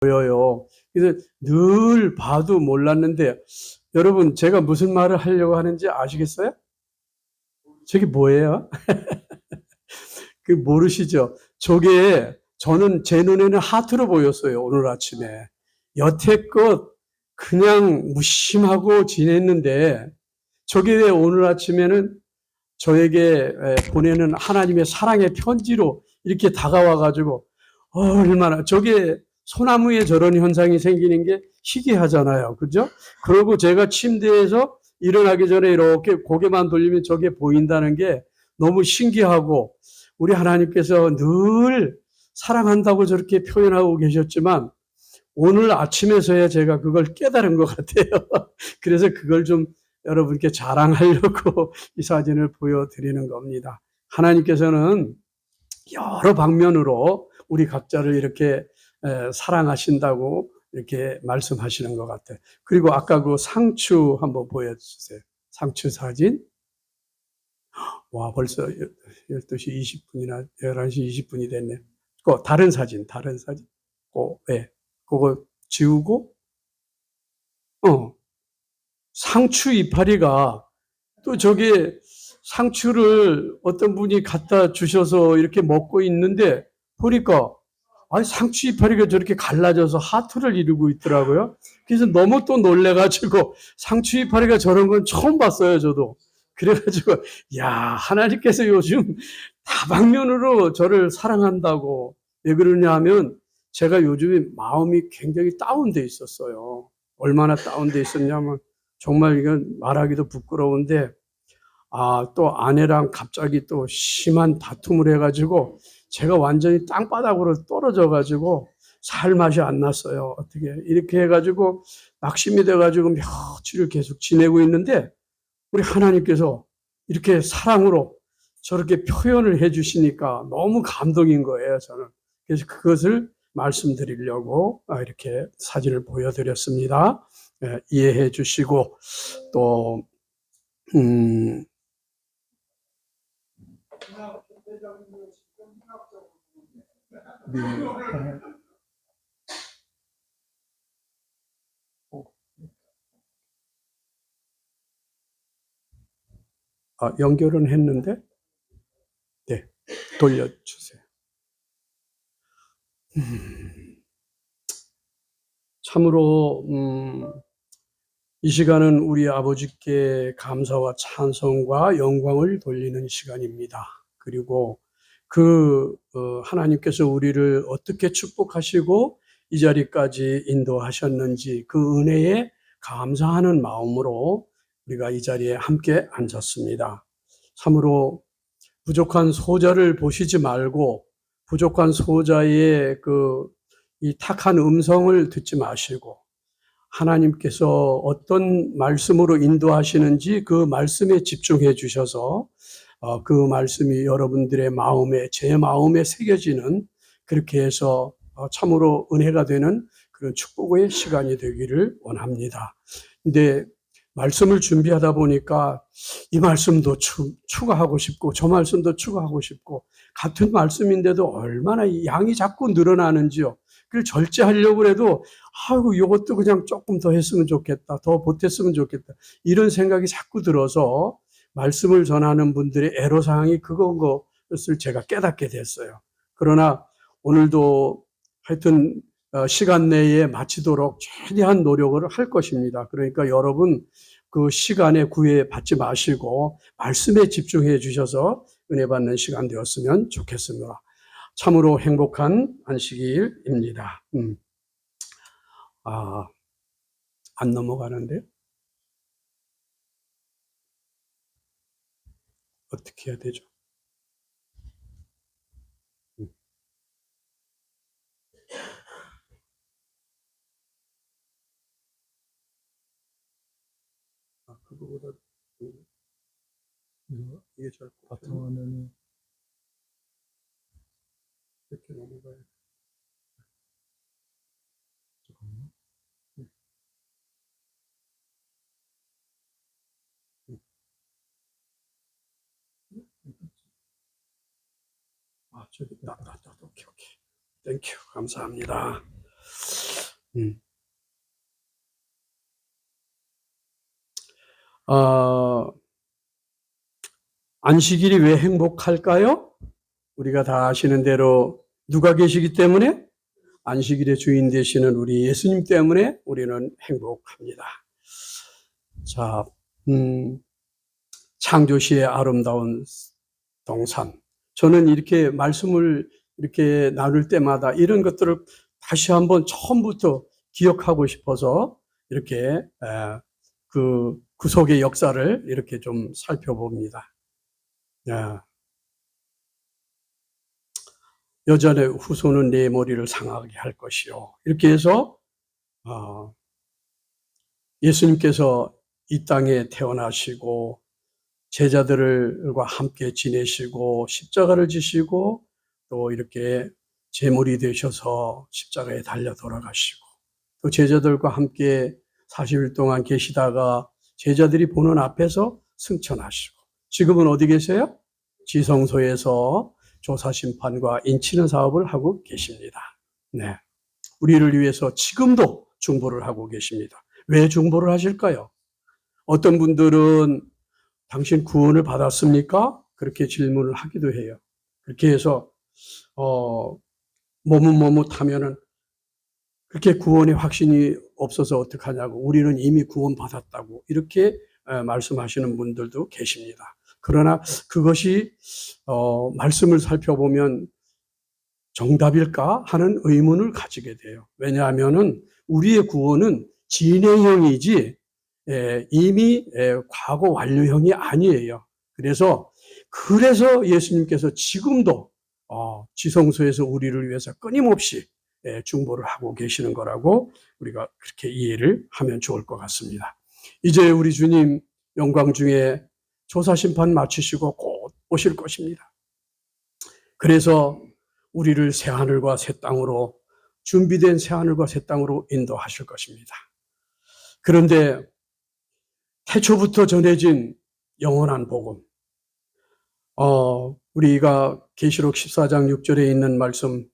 보여요. 그래서 늘 봐도 몰랐는데, 여러분, 제가 무슨 말을 하려고 하는지 아시겠어요? 저게 뭐예요? 그 모르시죠? 저게 저는 제 눈에는 하트로 보였어요. 오늘 아침에. 여태껏 그냥 무심하고 지냈는데, 저게 오늘 아침에는 저에게 보내는 하나님의 사랑의 편지로 이렇게 다가와 가지고 얼마나 저게 소나무에 저런 현상이 생기는 게 희귀하잖아요. 그죠? 그리고 제가 침대에서 일어나기 전에 이렇게 고개만 돌리면 저게 보인다는 게 너무 신기하고, 우리 하나님께서 늘 사랑한다고 저렇게 표현하고 계셨지만 오늘 아침에서야 제가 그걸 깨달은 것 같아요. 그래서 그걸 좀 여러분께 자랑하려고 이 사진을 보여드리는 겁니다. 하나님께서는 여러 방면으로 우리 각자를 이렇게 사랑하신다고 이렇게 말씀하시는 것 같아요. 그리고 아까 그 상추 한번 보여주세요. 상추 사진. 와, 벌써 12시 20분이나 11시 20분이 됐네. 다른 사진, 다른 사진. 예. 그거 지우고, 상추 이파리가 또 저게 상추를 어떤 분이 갖다 주셔서 이렇게 먹고 있는데 보니까 아니 상추 이파리가 저렇게 갈라져서 하트를 이루고 있더라고요. 그래서 너무 또 놀래가지고 상추 이파리가 저런 건 처음 봤어요, 저도. 그래가지고 야, 하나님께서 요즘 다방면으로 저를 사랑한다고. 왜 그러냐 하면 제가 요즘에 마음이 굉장히 다운돼 있었어요. 얼마나 다운돼 있었냐면 정말 이건 말하기도 부끄러운데, 또 아내랑 갑자기 또 심한 다툼을 해가지고 제가 완전히 땅바닥으로 떨어져가지고 살 맛이 안 났어요. 어떻게 이렇게 해가지고 낙심이 돼가지고 며칠을 계속 지내고 있는데, 우리 하나님께서 이렇게 사랑으로 저렇게 표현을 해주시니까 너무 감동인 거예요, 저는. 그래서 그것을 말씀드리려고 이렇게 사진을 보여드렸습니다. 이해해 주시고, 또, 음, 네. 연결은 했는데, 네, 돌려주세요. 참으로, 이 시간은 우리 아버지께 감사와 찬송과 영광을 돌리는 시간입니다. 그리고 하나님께서 우리를 어떻게 축복하시고 이 자리까지 인도하셨는지 그 은혜에 감사하는 마음으로 우리가 이 자리에 함께 앉았습니다. 참으로 부족한 소자를 보시지 말고 부족한 소자의 이 탁한 음성을 듣지 마시고 하나님께서 어떤 말씀으로 인도하시는지 그 말씀에 집중해 주셔서 그 말씀이 여러분들의 마음에, 제 마음에 새겨지는, 그렇게 해서 참으로 은혜가 되는 그런 축복의 시간이 되기를 원합니다. 근데 말씀을 준비하다 보니까 이 말씀도 추가하고 싶고 저 말씀도 추가하고 싶고, 같은 말씀인데도 얼마나 양이 자꾸 늘어나는지요. 그걸 절제하려고 해도 아이고 이것도 그냥 조금 더 했으면 좋겠다, 더 보탰으면 좋겠다, 이런 생각이 자꾸 들어서 말씀을 전하는 분들의 애로사항이 그건 것을 제가 깨닫게 됐어요. 그러나 오늘도 하여튼 시간 내에 마치도록 최대한 노력을 할 것입니다. 그러니까 여러분 그 시간에 구애받지 마시고 말씀에 집중해 주셔서 은혜 받는 시간 되었으면 좋겠습니다. 참으로 행복한 안식일입니다. 안 넘어가는데 어떻게 해야 되죠? 그거보다 이게 잘 바탕화면이 이렇게 넘어가야 돼. 잠깐만요. 저기 오케이. 땡큐. 감사합니다. 음. 어, 안식일이 왜 행복할까요? 우리가 다 아시는 대로 누가 계시기 때문에? 안식일의 주인 되시는 우리 예수님 때문에 우리는 행복합니다. 자, 음, 창조시의 아름다운 동산. 저는 이렇게 말씀을 이렇게 나눌 때마다 이런 것들을 다시 한번 처음부터 기억하고 싶어서 이렇게 그 구속의 역사를 이렇게 좀 살펴봅니다. 여전의 후손은 내 머리를 상하게 할 것이요. 이렇게 해서 예수님께서 이 땅에 태어나시고 제자들과 함께 지내시고 십자가를 지시고 또 이렇게 제물이 되셔서 십자가에 달려 돌아가시고 또 제자들과 함께 40일 동안 계시다가 제자들이 보는 앞에서 승천하시고 지금은 어디 계세요? 지성소에서 조사심판과 인치는 사업을 하고 계십니다. 네. 우리를 위해서 지금도 중보를 하고 계십니다. 왜 중보를 하실까요? 어떤 분들은 당신 구원을 받았습니까? 그렇게 질문을 하기도 해요. 그렇게 해서 머뭇머뭇하면은 그렇게 구원의 확신이 없어서 어떡하냐고 우리는 이미 구원 받았다고 이렇게 말씀하시는 분들도 계십니다. 그러나 그것이 말씀을 살펴보면 정답일까 하는 의문을 가지게 돼요. 왜냐하면은 우리의 구원은 진행형이지 이미 과거 완료형이 아니에요. 그래서 예수님께서 지금도 지성소에서 우리를 위해서 끊임없이 중보를 하고 계시는 거라고 우리가 그렇게 이해를 하면 좋을 것 같습니다. 이제 우리 주님 영광 중에 조사심판 마치시고 곧 오실 것입니다. 그래서 우리를 새하늘과 새 땅으로 준비된 새하늘과 새 땅으로 인도하실 것입니다. 그런데 태초부터 전해진 영원한 복음, 우리가 계시록 14장 6절에 있는 말씀,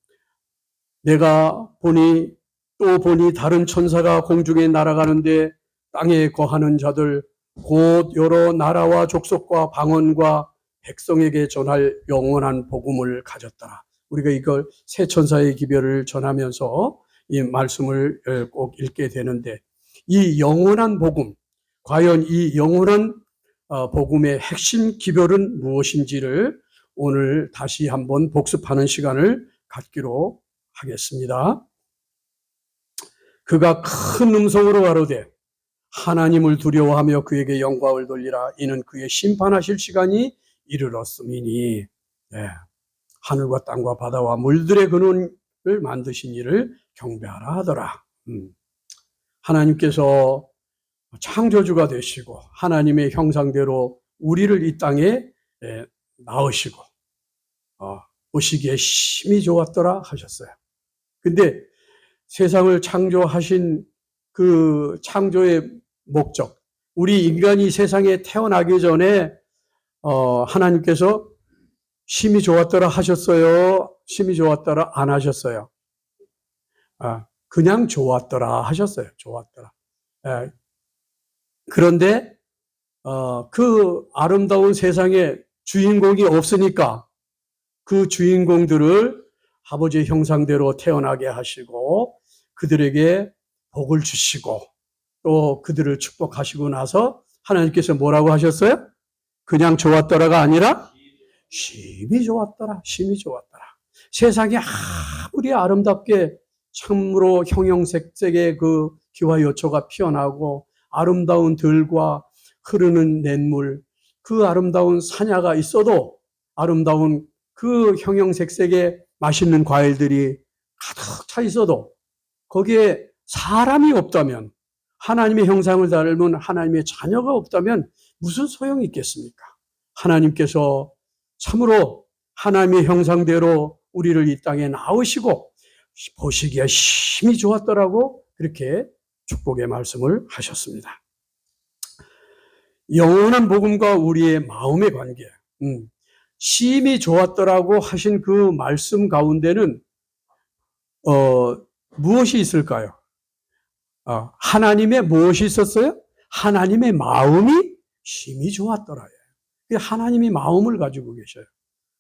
내가 보니 또 보니 다른 천사가 공중에 날아가는데 땅에 거하는 자들 곧 여러 나라와 족속과 방언과 백성에게 전할 영원한 복음을 가졌더라. 우리가 이걸 새 천사의 기별을 전하면서 이 말씀을 꼭 읽게 되는데 이 영원한 복음, 과연 이 영원한 복음의 핵심 기별은 무엇인지를 오늘 다시 한번 복습하는 시간을 갖기로 하겠습니다. 그가 큰 음성으로 가로되 하나님을 두려워하며 그에게 영광을 돌리라. 이는 그의 심판하실 시간이 이르렀음이니. 네. 하늘과 땅과 바다와 물들의 근원을 만드신 이를 경배하라 하더라. 하나님께서 창조주가 되시고 하나님의 형상대로 우리를 이 땅에 낳으시고 보시기에 심히 좋았더라 하셨어요. 근데 세상을 창조하신 그 창조의 목적, 우리 인간이 세상에 태어나기 전에 하나님께서 심히 좋았더라 하셨어요? 심히 좋았더라 안 하셨어요? 그냥 좋았더라 하셨어요. 좋았더라. 그런데 그 아름다운 세상에 주인공이 없으니까 그 주인공들을 아버지의 형상대로 태어나게 하시고 그들에게 복을 주시고 또 그들을 축복하시고 나서 하나님께서 뭐라고 하셨어요? 그냥 좋았더라가 아니라 심히 좋았더라. 심히 좋았더라. 세상이 아무리 아름답게 참으로 형형색색의 그 기와 요초가 피어나고 아름다운 들과 흐르는 냇물, 그 아름다운 산야가 있어도 아름다운 그 형형색색의 맛있는 과일들이 가득 차 있어도 거기에 사람이 없다면 하나님의 형상을 닮은 하나님의 자녀가 없다면 무슨 소용이 있겠습니까? 하나님께서 참으로 하나님의 형상대로 우리를 이 땅에 낳으시고 보시기에 심히 좋았더라고 그렇게 축복의 말씀을 하셨습니다. 영원한 복음과 우리의 마음의 관계, 심히 좋았더라고 하신 그 말씀 가운데는 무엇이 있을까요? 하나님의 무엇이 있었어요? 하나님의 마음이 심히 좋았더라. 하나님이 마음을 가지고 계셔요.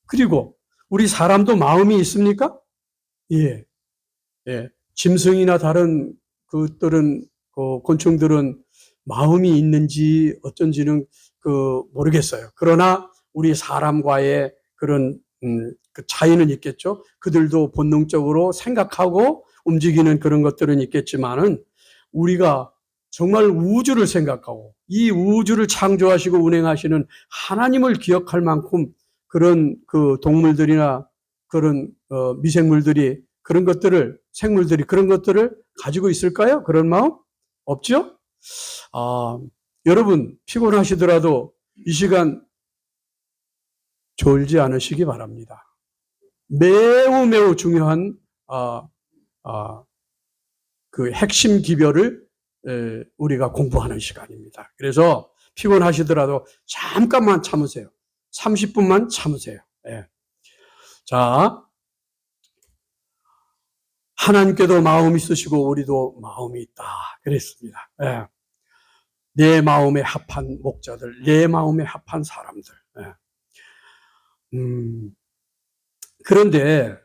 그리고 우리 사람도 마음이 있습니까? 예. 예. 짐승이나 다른 그들은, 곤충들은 마음이 있는지 어쩐지는 모르겠어요. 그러나 우리 사람과의 그런, 그 차이는 있겠죠. 그들도 본능적으로 생각하고 움직이는 그런 것들은 있겠지만은 우리가 정말 우주를 생각하고 이 우주를 창조하시고 운행하시는 하나님을 기억할 만큼 그런 그 동물들이나 그런 미생물들이 그런 것들을, 생물들이 그런 것들을 가지고 있을까요? 그런 마음? 없죠? 여러분 피곤하시더라도 이 시간 졸지 않으시기 바랍니다. 매우 매우 중요한 그 핵심 기별을 우리가 공부하는 시간입니다. 그래서 피곤하시더라도 잠깐만 참으세요. 30분만 참으세요. 예. 자, 하나님께도 마음이 있으시고 우리도 마음이 있다. 그랬습니다. 예. 내 마음에 합한 목자들, 내 마음에 합한 사람들. 예. 그런데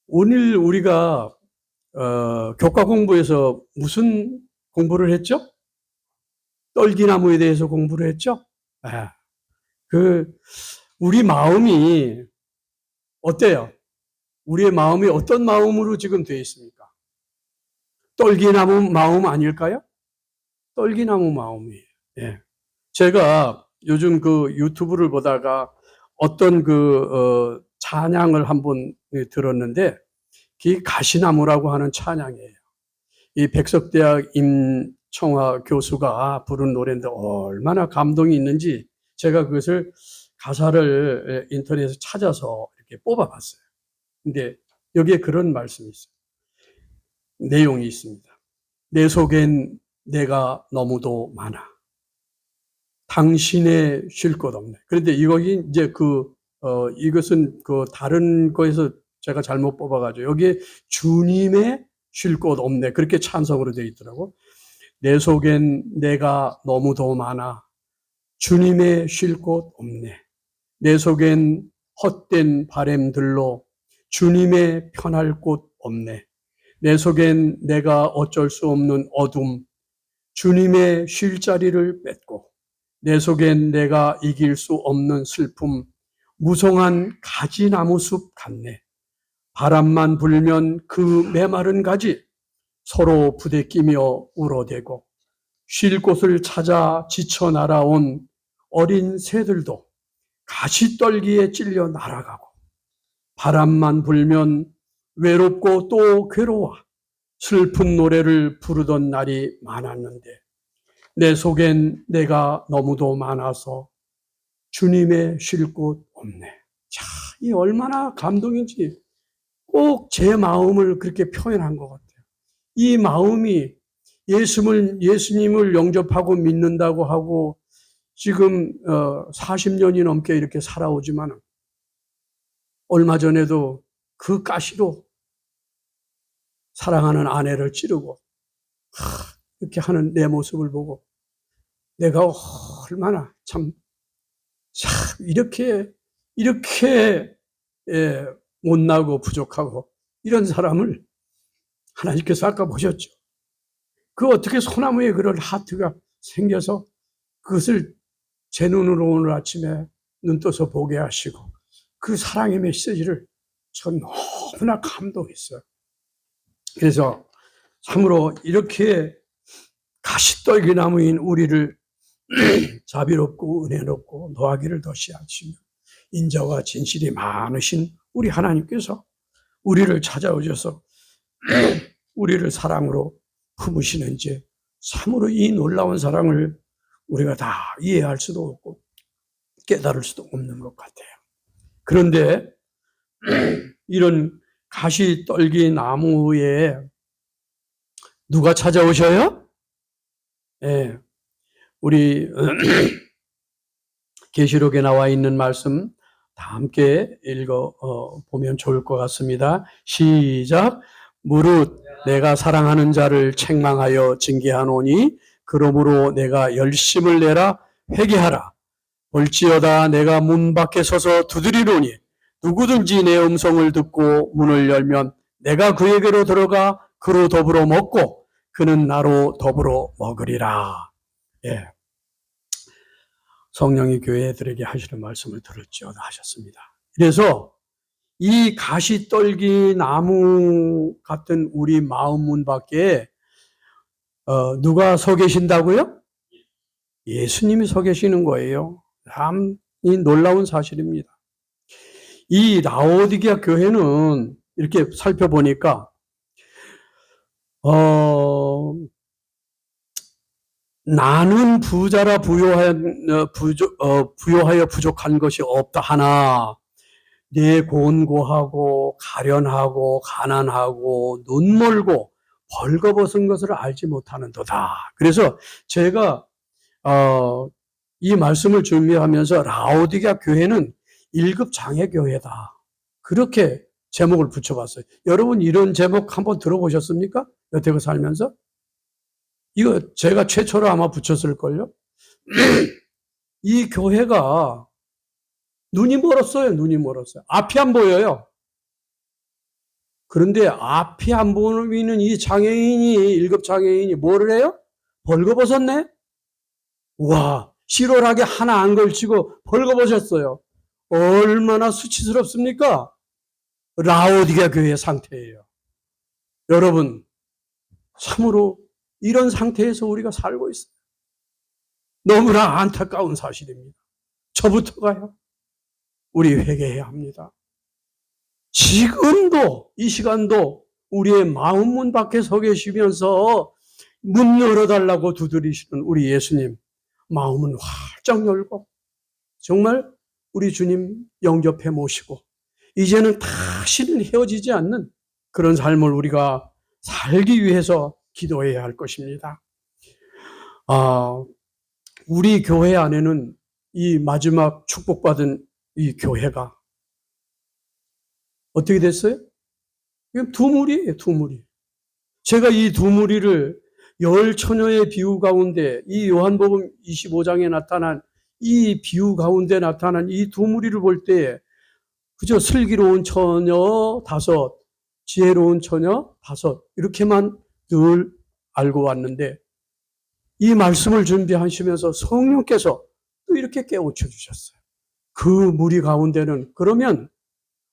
오늘 우리가 교과 공부에서 무슨 공부를 했죠? 떨기나무에 대해서 공부를 했죠? 예. 우리 마음이 어때요? 우리의 마음이 어떤 마음으로 지금 되어 있습니까? 떨기나무 마음 아닐까요? 떨기나무 마음이에요. 예. 제가 요즘 유튜브를 보다가 어떤 찬양을 한번 들었는데, 그 가시나무라고 하는 찬양이에요. 이 백석대학 임청화 교수가 부른 노래인데 얼마나 감동이 있는지 제가 그것을 가사를 인터넷에서 찾아서 이렇게 뽑아봤어요. 근데 여기에 그런 말씀이 있어요. 내용이 있습니다. 내 속엔 내가 너무도 많아. 당신의 쉴 곳 없네. 그런데 이것이 이제 이것은 다른 거에서 제가 잘못 뽑아가지고 여기에 주님의 쉴 곳 없네. 그렇게 찬성으로 되어 있더라고. 내 속엔 내가 너무도 많아. 주님의 쉴 곳 없네. 내 속엔 헛된 바램들로 주님의 편할 곳 없네. 내 속엔 내가 어쩔 수 없는 어둠, 주님의 쉴 자리를 뺏고, 내 속엔 내가 이길 수 없는 슬픔, 무성한 가지나무 숲 같네. 바람만 불면 그 메마른 가지 서로 부대끼며 울어대고, 쉴 곳을 찾아 지쳐 날아온 어린 새들도 가시떨기에 찔려 날아가고, 바람만 불면 외롭고 또 괴로워 슬픈 노래를 부르던 날이 많았는데, 내 속엔 내가 너무도 많아서 주님의 쉴 곳 없네. 자, 이 얼마나 감동인지 꼭 제 마음을 그렇게 표현한 것 같아요. 이 마음이 예수님을 영접하고 믿는다고 하고 지금 40년이 넘게 이렇게 살아오지만 얼마 전에도 그 가시로 사랑하는 아내를 찌르고 이렇게 하는 내 모습을 보고 내가 얼마나 참 이렇게 못나고 부족하고 이런 사람을 하나님께서 아까 보셨죠. 어떻게 소나무에 그런 하트가 생겨서 그것을 제 눈으로 오늘 아침에 눈 떠서 보게 하시고 그 사랑의 메시지를 전 너무나 감동했어요. 그래서 참으로 이렇게 가시떨기나무인 우리를 자비롭고 은혜롭고 노하기를 더시하시며 인자와 진실이 많으신 우리 하나님께서 우리를 찾아오셔서 우리를 사랑으로 품으시는지 참으로 이 놀라운 사랑을 우리가 다 이해할 수도 없고 깨달을 수도 없는 것 같아요. 그런데 이런 가시떨기 나무에 누가 찾아오셔요? 예, 우리 계시록에 나와 있는 말씀 다 함께 읽어 보면 좋을 것 같습니다. 시작. 무릇 내가 사랑하는 자를 책망하여 징계하노니 그러므로 내가 열심을 내라 회개하라. 볼지어다 내가 문 밖에 서서 두드리노니 누구든지 내 음성을 듣고 문을 열면 내가 그에게로 들어가 그로 더불어 먹고 그는 나로 더불어 먹으리라. 예. 성령이 교회들에게 하시는 말씀을 들을지어다 하셨습니다. 그래서 이 가시떨기 나무 같은 우리 마음 문 밖에 누가 서 계신다고요? 예수님이 서 계시는 거예요. 참 놀라운 사실입니다. 이 라오디게아 교회는 이렇게 살펴보니까 나는 부자라 부요하여 부족한 것이 없다 하나 내 곤고하고 가련하고 가난하고 눈멀고 벌거벗은 것을 알지 못하는도다. 그래서 제가 이 말씀을 준비하면서 라오디게아 교회는 1급 장애 교회다. 그렇게 제목을 붙여봤어요. 여러분 이런 제목 한번 들어보셨습니까? 여태껏 살면서? 이거 제가 최초로 아마 붙였을걸요? 이 교회가 눈이 멀었어요. 눈이 멀었어요. 앞이 안 보여요. 그런데 앞이 안 보이는 이 장애인이 1급 장애인이 뭐를 해요? 벌거벗었네? 와, 실오라게 하나 안 걸치고 벌거벗었어요. 얼마나 수치스럽습니까? 라오디게아 교회의 상태예요. 여러분, 참으로 이런 상태에서 우리가 살고 있어요. 너무나 안타까운 사실입니다. 저부터가요. 우리 회개해야 합니다. 지금도 이 시간도 우리의 마음 문 밖에 서 계시면서 문 열어달라고 두드리시는 우리 예수님 마음은 활짝 열고 정말 우리 주님 영접해 모시고 이제는 다시는 헤어지지 않는 그런 삶을 우리가 살기 위해서 기도해야 할 것입니다. 우리 교회 안에는 이 마지막 축복받은 이 교회가 어떻게 됐어요? 두 무리예요, 두 무리. 제가 이 두 무리를 열 처녀의 비유 가운데 이 요한복음 25장에 나타난 이 비유 가운데 나타난 이 두 무리를 볼 때 그저 슬기로운 처녀 5, 지혜로운 처녀 5 이렇게만 늘 알고 왔는데 이 말씀을 준비하시면서 성령께서 또 이렇게 깨우쳐 주셨어요. 그 무리 가운데는 그러면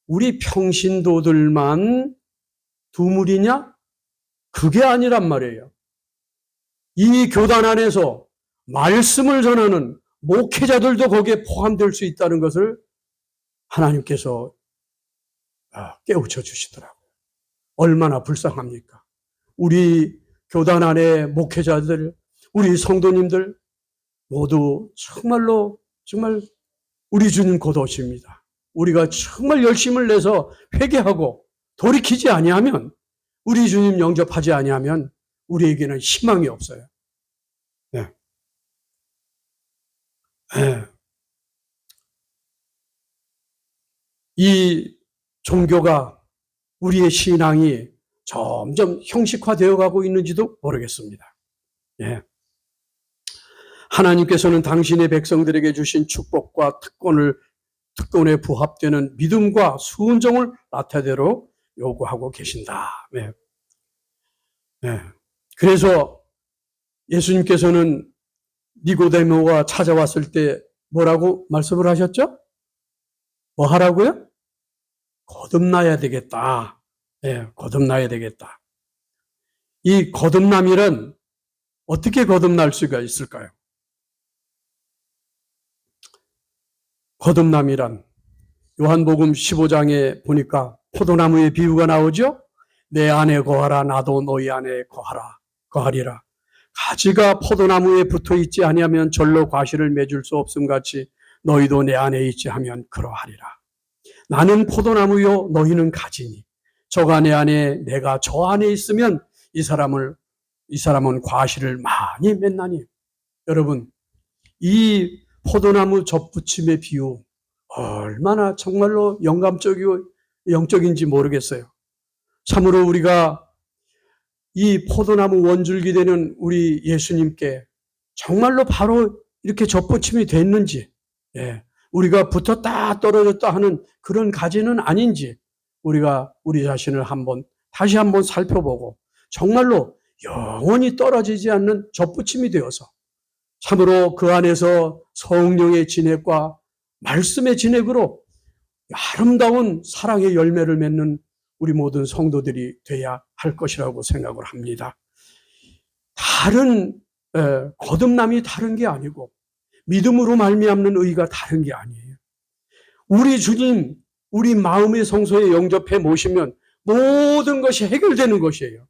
우리 평신도들만 두 무리냐? 그게 아니란 말이에요. 이 교단 안에서 말씀을 전하는 목회자들도 거기에 포함될 수 있다는 것을 하나님께서 깨우쳐 주시더라고요. 얼마나 불쌍합니까? 우리 교단 안에 목회자들, 우리 성도님들 모두 정말로 정말 우리 주님 곧 오십니다. 우리가 정말 열심을 내서 회개하고 돌이키지 아니하면 우리 주님 영접하지 아니하면 우리에게는 희망이 없어요. 네. 네. 이 종교가 우리의 신앙이 점점 형식화되어 가고 있는지도 모르겠습니다. 네. 하나님께서는 당신의 백성들에게 주신 축복과 특권에 부합되는 믿음과 순종을 나타대로 요구하고 계신다. 네. 네. 그래서 예수님께서는 니고데모가 찾아왔을 때 뭐라고 말씀을 하셨죠? 뭐 하라고요? 거듭나야 되겠다. 네, 거듭나야 되겠다. 이 거듭남이란 어떻게 거듭날 수가 있을까요? 거듭남이란 요한복음 15장에 보니까 포도나무의 비유가 나오죠? 내 안에 거하라 나도 너희 안에 거하리라. 가지가 포도나무에 붙어 있지 아니하면 절로 과실을 맺을 수 없음 같이 너희도 내 안에 있지 하면 그러하리라. 나는 포도나무요 너희는 가지니 저가 내 안에 내가 저 안에 있으면 이 사람은 과실을 많이 맺나니. 여러분 이 포도나무 접붙임의 비유 얼마나 정말로 영감적이고 영적인지 모르겠어요. 참으로 우리가 이 포도나무 원줄기 되는 우리 예수님께 정말로 바로 이렇게 접붙임이 됐는지, 예, 우리가 붙었다 떨어졌다 하는 그런 가지는 아닌지 우리가 우리 자신을 다시 한번 살펴보고 정말로 영원히 떨어지지 않는 접붙임이 되어서 참으로 그 안에서 성령의 진액과 말씀의 진액으로 아름다운 사랑의 열매를 맺는 우리 모든 성도들이 돼야 할 것이라고 생각을 합니다. 거듭남이 다른 게 아니고 믿음으로 말미암는 의가 다른 게 아니에요. 우리 주님, 우리 마음의 성소에 영접해 모시면 모든 것이 해결되는 것이에요.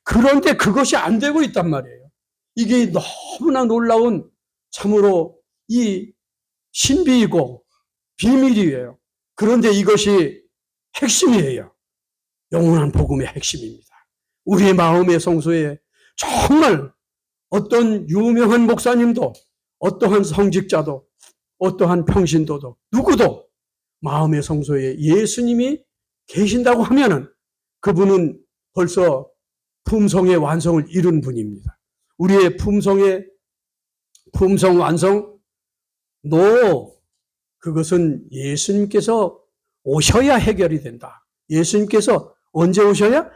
그런데 그것이 안 되고 있단 말이에요. 이게 너무나 놀라운 참으로 이 신비이고 비밀이에요. 그런데 이것이 핵심이에요. 영원한 복음의 핵심입니다. 우리의 마음의 성소에 정말 어떤 유명한 목사님도, 어떠한 성직자도, 어떠한 평신도도, 누구도 마음의 성소에 예수님이 계신다고 하면은 그분은 벌써 품성의 완성을 이룬 분입니다. 우리의 품성 완성, 그것은 예수님께서 오셔야 해결이 된다. 예수님께서 언제 오셔야?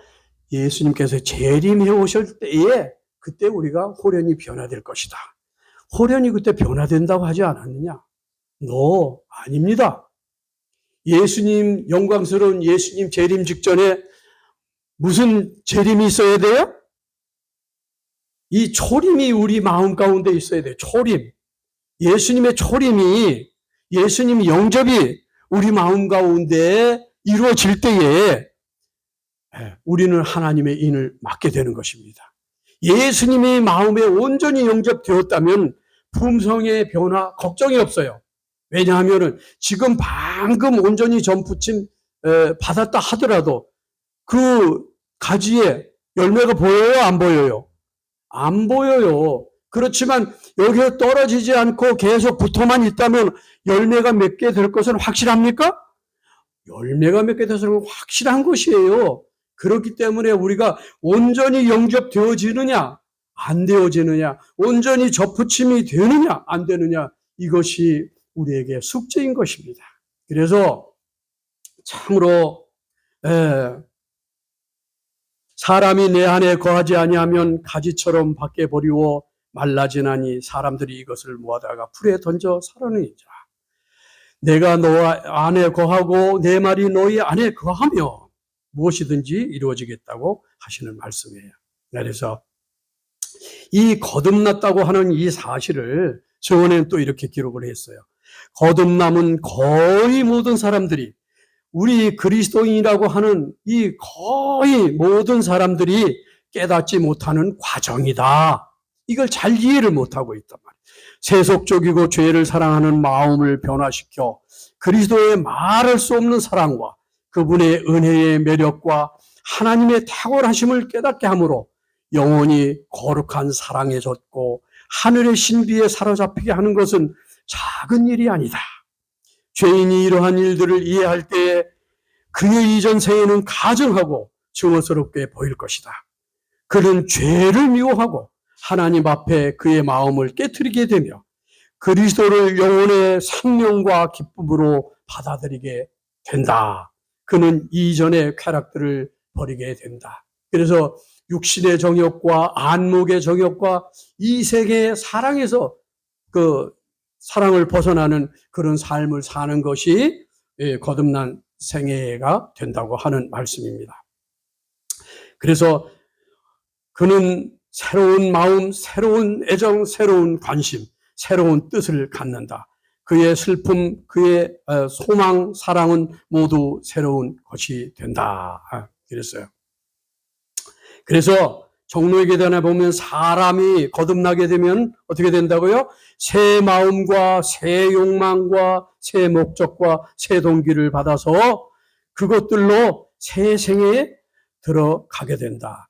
예수님께서 재림해 오실 때에 그때 우리가 호련히 변화될 것이다. 호련히 그때 변화된다고 하지 않았느냐? 아닙니다. 예수님, 영광스러운 예수님 재림 직전에 무슨 재림이 있어야 돼요? 이 초림이 우리 마음 가운데 있어야 돼요. 초림. 예수님의 초림이, 예수님 영접이 우리 마음 가운데 이루어질 때에 우리는 하나님의 인을 맡게 되는 것입니다. 예수님의 마음에 온전히 영접되었다면 품성의 변화 걱정이 없어요. 왜냐하면 지금 방금 온전히 전부침 받았다 하더라도 그 가지에 열매가 보여요? 안 보여요? 안 보여요. 그렇지만 여기에 떨어지지 않고 계속 붙어만 있다면 열매가 맺게 될 것은 확실합니까? 열매가 맺게 되서는 확실한 것이에요. 그렇기 때문에 우리가 온전히 영접되어지느냐, 안 되어지느냐, 온전히 접붙임이 되느냐, 안 되느냐, 이것이 우리에게 숙제인 것입니다. 그래서 참으로 사람이 내 안에 거하지 아니하면 가지처럼 밖에 버리고 말라지나니 사람들이 이것을 모아다가 풀에 던져 살아내니라. 내가 너 안에 거하고 내 말이 너희 안에 거하며 무엇이든지 이루어지겠다고 하시는 말씀이에요. 그래서 이 거듭났다고 하는 이 사실을 저번에는 또 이렇게 기록을 했어요. 거듭남은 거의 모든 사람들이, 우리 그리스도인이라고 하는 이 거의 모든 사람들이 깨닫지 못하는 과정이다. 이걸 잘 이해를 못하고 있단 말이에요. 세속적이고 죄를 사랑하는 마음을 변화시켜 그리스도의 말할 수 없는 사랑과 그분의 은혜의 매력과 하나님의 탁월하심을 깨닫게 함으로 영원히 거룩한 사랑에 젖고 하늘의 신비에 사로잡히게 하는 것은 작은 일이 아니다. 죄인이 이러한 일들을 이해할 때 그의 이전 생에는 가증하고 증오스럽게 보일 것이다. 그는 죄를 미워하고 하나님 앞에 그의 마음을 깨트리게 되며 그리스도를 영혼의 생명과 기쁨으로 받아들이게 된다. 그는 이전의 쾌락들을 버리게 된다. 그래서 육신의 정욕과 안목의 정욕과 이 세계의 사랑에서 그 사랑을 벗어나는 그런 삶을 사는 것이 거듭난 생애가 된다고 하는 말씀입니다. 그래서 그는 새로운 마음, 새로운 애정, 새로운 관심, 새로운 뜻을 갖는다. 그의 슬픔, 그의 소망, 사랑은 모두 새로운 것이 된다. 그랬어요. 그래서 종로의 계단에 보면 사람이 거듭나게 되면 어떻게 된다고요? 새 마음과 새 욕망과 새 목적과 새 동기를 받아서 그것들로 새 생애에 들어가게 된다.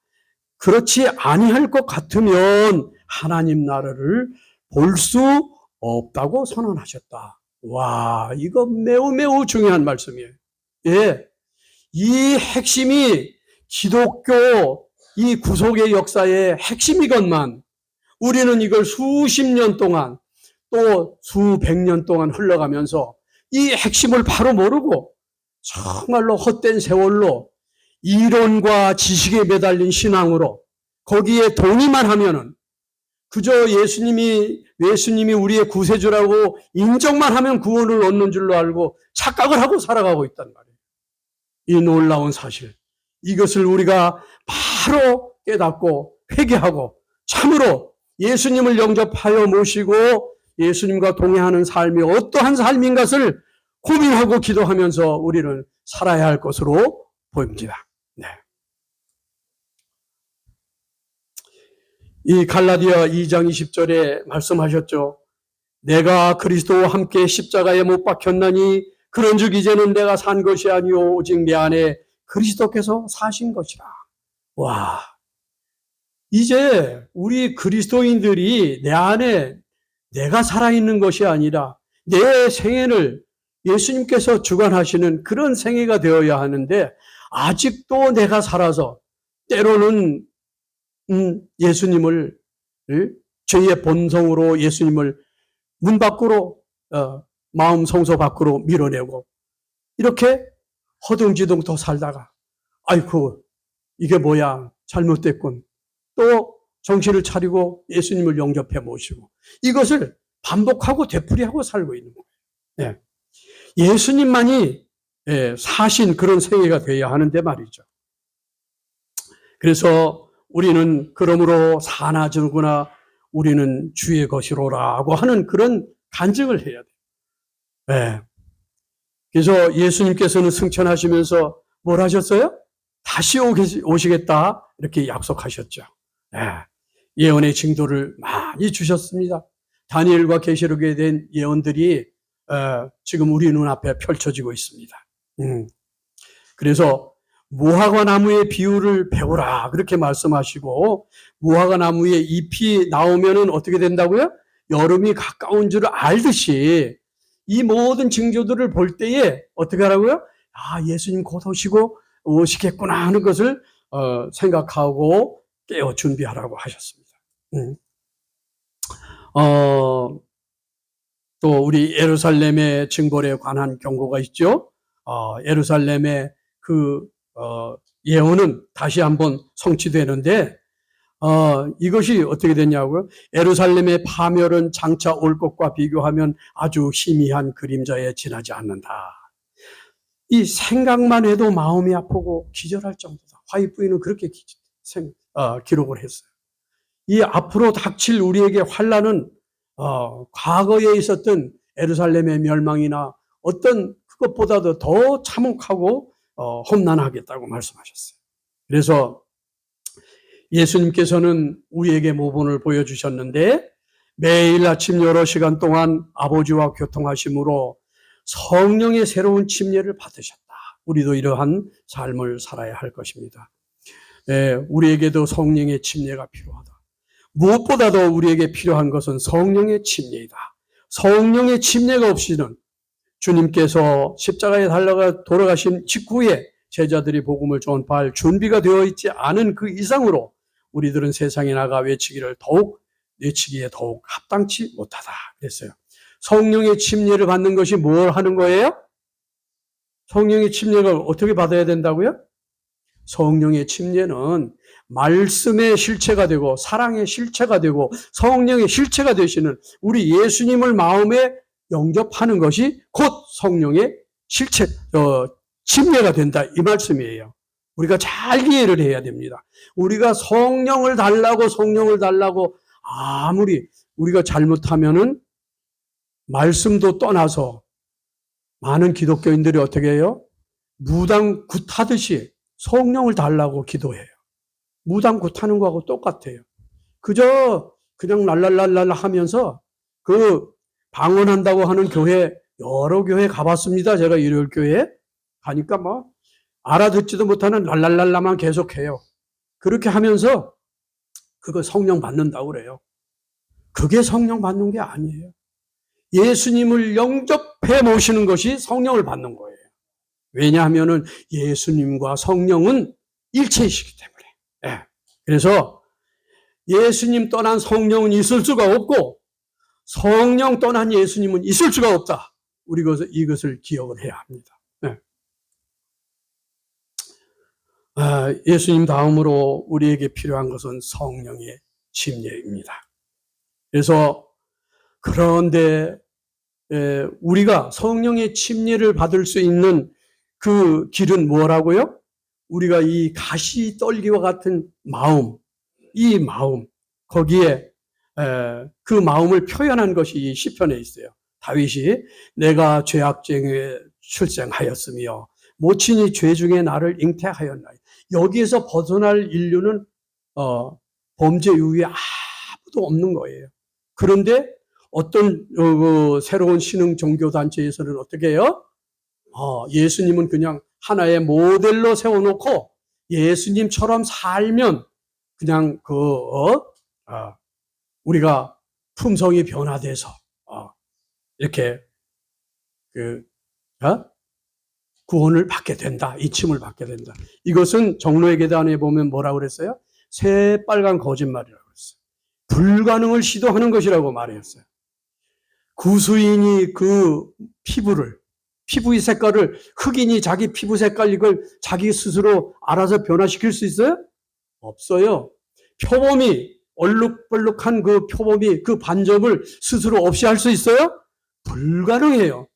그렇지 아니할 것 같으면 하나님 나라를 볼 수 없다고 선언하셨다. 와, 이거 매우 매우 중요한 말씀이에요. 예, 이 핵심이 기독교 이 구속의 역사의 핵심이건만 우리는 이걸 수십 년 동안 또 수백 년 동안 흘러가면서 이 핵심을 바로 모르고 정말로 헛된 세월로 이론과 지식에 매달린 신앙으로 거기에 동의만 하면은 그저 예수님이 우리의 구세주라고 인정만 하면 구원을 얻는 줄로 알고 착각을 하고 살아가고 있단 말이에요. 이 놀라운 사실. 이것을 우리가 바로 깨닫고 회개하고 참으로 예수님을 영접하여 모시고 예수님과 동행하는 삶이 어떠한 삶인 것을 고민하고 기도하면서 우리는 살아야 할 것으로 보입니다. 네. 이 갈라디아 2장 20절에 말씀하셨죠. 내가 그리스도와 함께 십자가에 못 박혔나니 그런즉 이제는 내가 산 것이 아니요 오직 내 안에 그리스도께서 사신 것이라. 와, 이제 우리 그리스도인들이 내 안에 내가 살아있는 것이 아니라 내 생애를 예수님께서 주관하시는 그런 생애가 되어야 하는데 아직도 내가 살아서 때로는 예수님을 죄의 본성으로 예수님을 문 밖으로 마음 성소 밖으로 밀어내고 이렇게 허둥지둥 살다가 아이고 이게 뭐야 잘못됐군 또 정신을 차리고 예수님을 영접해 모시고 이것을 반복하고 되풀이하고 살고 있는 거예요. 예수님만이 사신 그런 생애가 되어야 하는데 말이죠. 그래서 우리는 그러므로 사나 저거나 우리는 주의 것이로라고 하는 그런 간증을 해야 돼요. 그래서 예수님께서는 승천하시면서 뭘 하셨어요? 다시 오시겠다 이렇게 약속하셨죠. 예언의 징조를 많이 주셨습니다. 다니엘과 계시록에 대한 예언들이 지금 우리 눈앞에 펼쳐지고 있습니다. 그래서 무화과 나무의 비유를 배우라 그렇게 말씀하시고 무화과 나무의 잎이 나오면은 어떻게 된다고요? 여름이 가까운 줄 알듯이 이 모든 징조들을 볼 때에 어떻게 하라고요? 예수님 곧 오시겠구나 하는 것을 생각하고 깨어 준비하라고 하셨습니다. 또 우리 예루살렘의 징벌에 관한 경고가 있죠. 예루살렘의 그 예언은 다시 한번 성취되는데 이것이 어떻게 되냐고요? 예루살렘의 파멸은 장차 올 것과 비교하면 아주 희미한 그림자에 지나지 않는다. 이 생각만 해도 마음이 아프고 기절할 정도다. 화이 부인은 그렇게 기록을 했어요. 이 앞으로 닥칠 우리에게 환난은 과거에 있었던 예루살렘의 멸망이나 어떤 그것보다도 더 참혹하고 험난하겠다고 말씀하셨어요. 그래서 예수님께서는 우리에게 모본을 보여주셨는데 매일 아침 여러 시간 동안 아버지와 교통하심으로 성령의 새로운 침례를 받으셨다. 우리도 이러한 삶을 살아야 할 것입니다. 우리에게도 성령의 침례가 필요하다. 무엇보다도 우리에게 필요한 것은 성령의 침례이다. 성령의 침례가 없이는 주님께서 십자가에 달려가 돌아가신 직후에 제자들이 복음을 전파할 준비가 되어 있지 않은 그 이상으로 우리들은 세상에 나가 외치기에 더욱 합당치 못하다 그랬어요. 성령의 침례를 받는 것이 뭘 하는 거예요? 성령의 침례가 어떻게 받아야 된다고요? 성령의 침례는 말씀의 실체가 되고 사랑의 실체가 되고 성령의 실체가 되시는 우리 예수님을 마음에 영접하는 것이 곧 성령의 실체, 침례가 된다 이 말씀이에요. 우리가 잘 이해를 해야 됩니다. 우리가 성령을 달라고 아무리 우리가 잘못하면은 말씀도 떠나서 많은 기독교인들이 어떻게 해요? 무당 굿하듯이 성령을 달라고 기도해요. 무당 굿하는 거하고 똑같아요. 그냥 랄랄랄랄 하면서 그 방언한다고 하는 교회 여러 교회 가봤습니다. 제가 일요일교회 가니까 뭐 알아듣지도 못하는 랄랄랄라만 계속해요. 그렇게 하면서 그거 성령 받는다고 그래요. 그게 성령 받는 게 아니에요. 예수님을 영접해 모시는 것이 성령을 받는 거예요. 왜냐하면은 예수님과 성령은 일체이시기 때문에. 예. 그래서 예수님 떠난 성령은 있을 수가 없고 성령 떠난 예수님은 있을 수가 없다. 우리가 이것을 기억을 해야 합니다. 예. 예수님 다음으로 우리에게 필요한 것은 성령의 침례입니다. 그래서 그런데 우리가 성령의 침례를 받을 수 있는 그 길은 뭐라고요? 우리가 이 가시 떨기와 같은 마음, 이 마음, 거기에 그 마음을 표현한 것이 이 시편에 있어요. 다윗이 내가 죄악중에 출생하였으며 모친이 죄 중에 나를 잉태하였나이다. 여기에서 벗어날 인류는 범죄 이후에 아무도 없는 거예요. 그런데 어떤 새로운 신흥 종교단체에서는 어떻게 해요? 예수님은 그냥 하나의 모델로 세워놓고 예수님처럼 살면 그냥 우리가 품성이 변화돼서 이렇게 구원을 받게 된다. 이침을 받게 된다. 이것은 정로의 계단에 보면 뭐라고 그랬어요? 새빨간 거짓말이라고 그랬어요. 불가능을 시도하는 것이라고 말했어요. 구수인이 그 피부의 색깔을, 흑인이 자기 피부 색깔 이걸 자기 스스로 알아서 변화시킬 수 있어요? 없어요. 표범이, 얼룩벌룩한 그 표범이 그 반점을 스스로 없이 할 수 있어요? 불가능해요.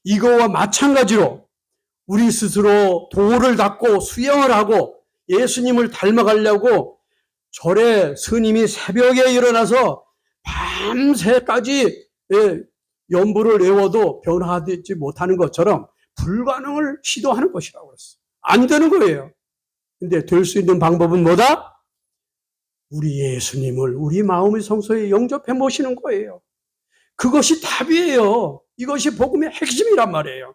이거와 마찬가지로 우리 스스로 도를 닦고 수영을 하고 예수님을 닮아가려고 절에 스님이 새벽에 일어나서 밤새까지 연부를 외워도 변화되지 못하는 것처럼 불가능을 시도하는 것이라고 했어요. 안 되는 거예요. 근데 될 수 있는 방법은 뭐다? 우리 예수님을 우리 마음의 성소에 영접해 모시는 거예요. 그것이 답이에요. 이것이 복음의 핵심이란 말이에요.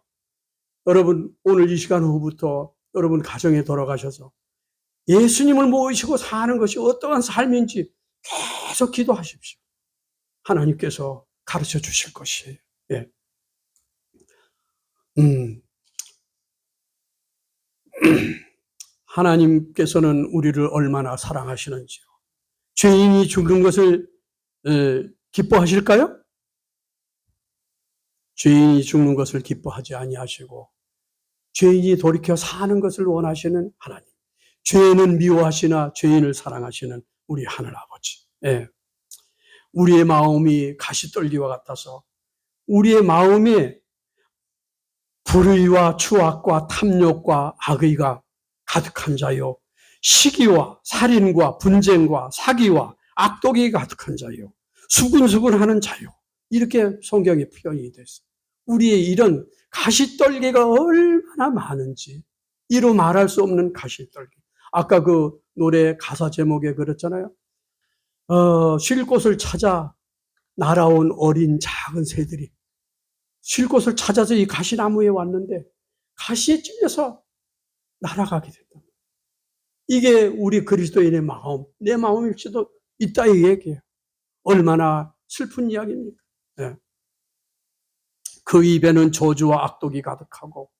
여러분, 오늘 이 시간 후부터 여러분 가정에 돌아가셔서 예수님을 모시고 사는 것이 어떠한 삶인지 계속 기도하십시오. 하나님께서 가르쳐 주실 것이에요. 예. 하나님께서는 우리를 얼마나 사랑하시는지요. 죄인이 죽는 것을 기뻐하실까요? 죄인이 죽는 것을 기뻐하지 아니하시고 죄인이 돌이켜 사는 것을 원하시는 하나님. 죄인은 미워하시나 죄인을 사랑하시는 우리 하늘아버지. 예. 우리의 마음이 가시떨기와 같아서 우리의 마음이 불의와 추악과 탐욕과 악의가 가득한 자요. 시기와 살인과 분쟁과 사기와 악독이 가득한 자요. 수근수근하는 자요. 이렇게 성경에 표현이 됐어요. 우리의 이런 가시떨기가 얼마나 많은지 이루 말할 수 없는 가시떨기. 아까 그 노래 가사 제목에 그랬잖아요. 쉴 곳을 찾아 날아온 어린 작은 새들이 쉴 곳을 찾아서 이 가시나무에 왔는데 가시에 찔려서 날아가게 된다. 이게 우리 그리스도인의 마음, 내 마음일 수도 있다 이 얘기예요. 얼마나 슬픈 이야기입니까? 네. 그 입에는 저주와 악독이 가득하고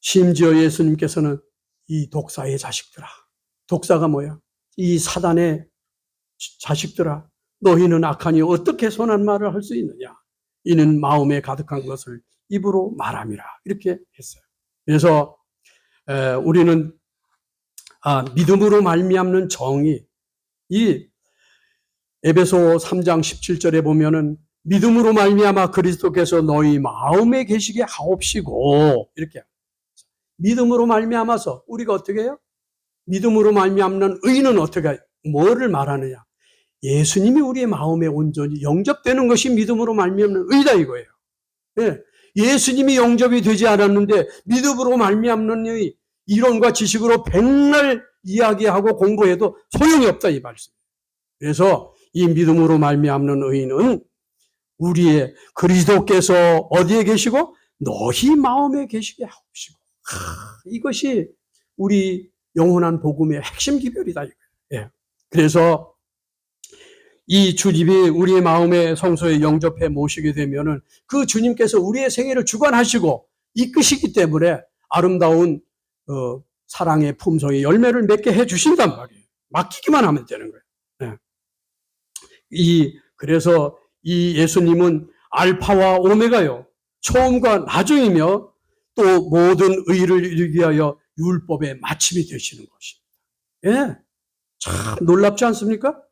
심지어 예수님께서는 이 독사의 자식들아, 독사가 뭐야? 이 사단의 자식들아, 너희는 악하니 어떻게 선한 말을 할 수 있느냐? 이는 마음에 가득한 것을 입으로 말함이라. 이렇게 했어요. 그래서 우리는 믿음으로 말미암는 정의, 이 에베소 3장 17절에 보면은 믿음으로 말미암아 그리스도께서 너희 마음에 계시게 하옵시고 이렇게 믿음으로 말미암아서 우리가 어떻게 해요? 믿음으로 말미암는 의는 어떻게 뭐를 말하느냐? 예수님이 우리의 마음에 온전히 영접되는 것이 믿음으로 말미암는 의다 이거예요. 예. 예수님이 영접이 되지 않았는데 믿음으로 말미암는 의, 이론과 지식으로 백날 이야기하고 공부해도 소용이 없다 이 말씀. 그래서 이 믿음으로 말미암는 의는 우리의 그리스도께서 어디에 계시고 너희 마음에 계시게 하옵시고 이것이 우리 영원한 복음의 핵심 기별이다. 예. 그래서 이 주님이 우리의 마음의 성소에 영접해 모시게 되면은 그 주님께서 우리의 생애를 주관하시고 이끄시기 때문에 아름다운 사랑의 품성의 열매를 맺게 해주신단 말이에요. 맡기기만 하면 되는 거예요. 네. 그래서 이 예수님은 알파와 오메가요. 처음과 나중이며 또 모든 의를 이루기 위하여 율법의 마침이 되시는 것입니다. 예. 참 놀랍지 않습니까?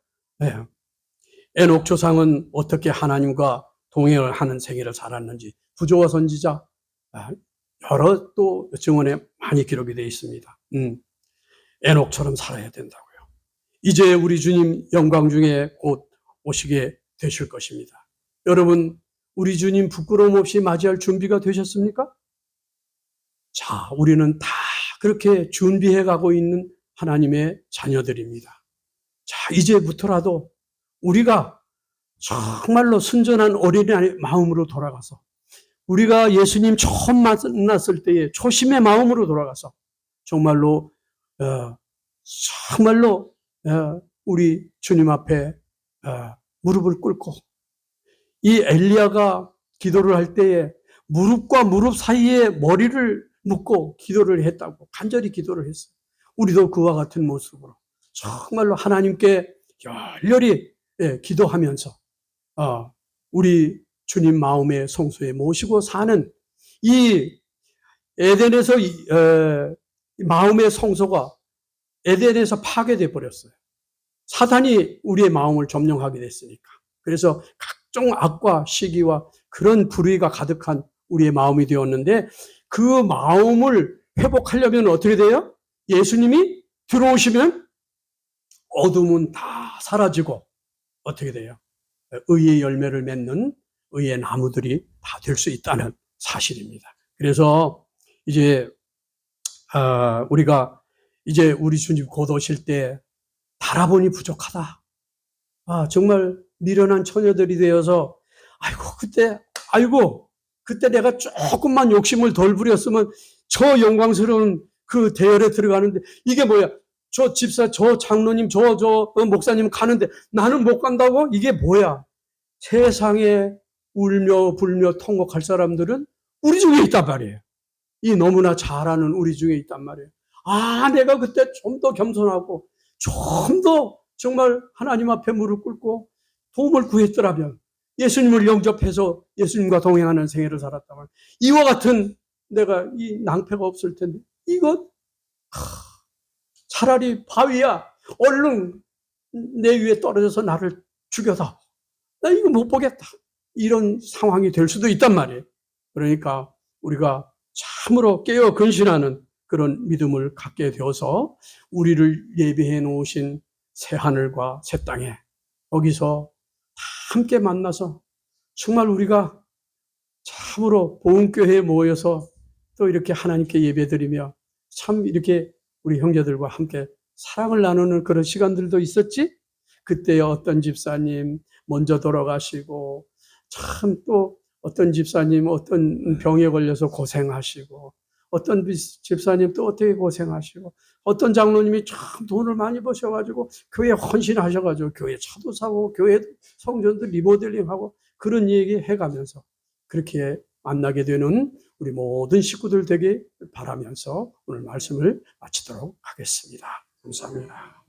예. 에녹 조상은 어떻게 하나님과 동행을 하는 생애를 살았는지 부조와 선지자 여러 또 증언에 많이 기록이 되어 있습니다. 에녹처럼 살아야 된다고요. 이제 우리 주님 영광 중에 곧 오시게 되실 것입니다. 여러분, 우리 주님 부끄러움 없이 맞이할 준비가 되셨습니까? 자, 우리는 다 그렇게 준비해 가고 있는 하나님의 자녀들입니다. 자, 이제부터라도 우리가 정말로 순전한 어린아이 마음으로 돌아가서 우리가 예수님 처음 만났을 때의 초심의 마음으로 돌아가서 정말로 우리 주님 앞에 무릎을 꿇고 이 엘리야가 기도를 할 때에 무릎과 무릎 사이에 머리를 묶고 기도를 했다고 간절히 기도를 했어요. 우리도 그와 같은 모습으로 정말로 하나님께 열렬히 기도하면서 우리 주님 마음의 성소에 모시고 사는 이 에덴에서 마음의 성소가 에덴에서 파괴돼 버렸어요. 사탄이 우리의 마음을 점령하게 됐으니까. 그래서 각종 악과 시기와 그런 불의가 가득한 우리의 마음이 되었는데 그 마음을 회복하려면 어떻게 돼요? 예수님이 들어오시면 어둠은 다 사라지고 어떻게 돼요? 의의 열매를 맺는 의의 나무들이 다 될 수 있다는 사실입니다. 그래서 이제 우리가 이제 우리 주님 곧 오실 때 달아보니 부족하다. 정말 미련한 처녀들이 되어서 그때 내가 조금만 욕심을 덜 부렸으면 저 영광스러운 그 대열에 들어가는데 이게 뭐야? 저 집사, 저 장로님, 저 목사님 가는데 나는 못 간다고? 이게 뭐야? 세상에 울며 불며 통곡할 사람들은 우리 중에 있단 말이에요. 이 너무나 잘 아는 우리 중에 있단 말이에요. 내가 그때 좀 더 겸손하고 좀 더 정말 하나님 앞에 무릎 꿇고 도움을 구했더라면 예수님을 영접해서 예수님과 동행하는 생애를 살았다면 이와 같은 내가 이 낭패가 없을 텐데 이것 차라리 바위야 얼른 내 위에 떨어져서 나를 죽여다. 나 이거 못 보겠다. 이런 상황이 될 수도 있단 말이에요. 그러니까 우리가 참으로 깨어 근신하는 그런 믿음을 갖게 되어서 우리를 예비해 놓으신 새하늘과 새 땅에 여기서 함께 만나서 정말 우리가 참으로 보은교회에 모여서 또 이렇게 하나님께 예배드리며 참 이렇게 우리 형제들과 함께 사랑을 나누는 그런 시간들도 있었지? 그때 어떤 집사님 먼저 돌아가시고 참 또 어떤 집사님 어떤 병에 걸려서 고생하시고 어떤 집사님 또 어떻게 고생하시고 어떤 장로님이 참 돈을 많이 버셔가지고 교회에 헌신하셔가지고 교회 차도 사고 교회 성전도 리모델링하고 그런 얘기 해가면서 그렇게 만나게 되는 우리 모든 식구들 되게 바라면서 오늘 말씀을 마치도록 하겠습니다. 감사합니다.